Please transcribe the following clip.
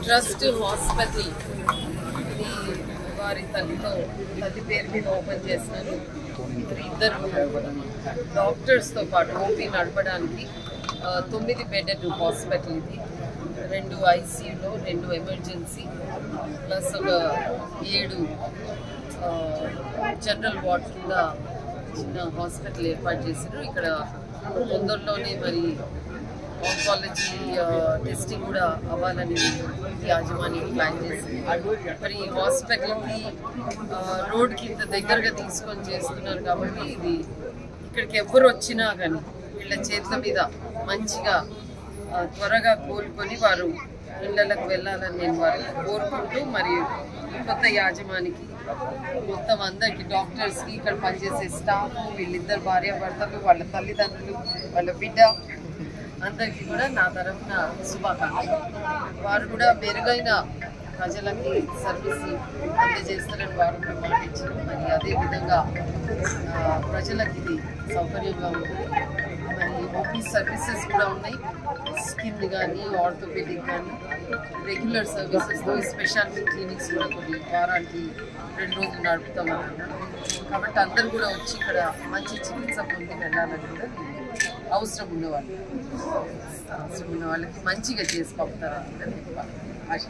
Trust hospital వారి తల్లి పేరు మీద ఓపెన్ చేసినారు. ఇద్దరు డాక్టర్స్తో పాటు ఓపీ నడపడానికి 9 బెడెడ్ హాస్పిటల్ ఇది. 2 ఐసీయూలో 2 ఎమర్జెన్సీ ప్లస్ ఒక 7 జనరల్ వార్డ్ కింద చిన్న హాస్పిటల్ ఏర్పాటు చేశారు. ఇక్కడ తొందరలోనే మరి ఆంకాలజీ టెస్టింగ్ కూడా అవ్వాలని యాజమాన్యం ప్లాన్ చేసింది. మరి ఈ హాస్పిటల్కి రోడ్కి ఇంత దగ్గరగా తీసుకొని చేస్తున్నారు కాబట్టి ఇది ఇక్కడికి ఎవరు వచ్చినా కానీ వీళ్ళ చేతుల మీద మంచిగా త్వరగా కోలుకొని వారు ఇళ్లకు వెళ్ళాలని నేను వారిని కోరుకుంటూ మరియు కొత్త యాజమానికి మొత్తం అందరికి డాక్టర్స్కి ఇక్కడ పనిచేసే స్టాఫ్ వీళ్ళిద్దరు భార్యాభర్తలు వాళ్ళ తల్లిదండ్రులు వాళ్ళ బిడ్డ అందరికీ కూడా నా తరఫున శుభాకాంక్షలు. వారు కూడా మెరుగైన ప్రజలకి సర్వీస్ అందజేస్తారని వారు కూడా మాటించారు. మరి అదేవిధంగా ప్రజలకి ఇది సౌకర్యంగా ఉంటుంది. మరి ఓపీ సర్వీసెస్ కూడా ఉన్నాయి. స్కిన్ కానీ ఆర్థోపెడిక్ కానీ రెగ్యులర్ సర్వీసెస్తో స్పెషాలిటీ క్లినిక్స్ కూడా కొన్ని వారానికి 2 రోజులు నడుపుతామన్నారు. కాబట్టి అందరూ కూడా వచ్చి ఇక్కడ మంచి చికిత్స పొంది వెళ్ళాలని కూడా అవసరం ఉన్న వాళ్ళకి మంచిగా చేసి పంపుతారని ఆశ.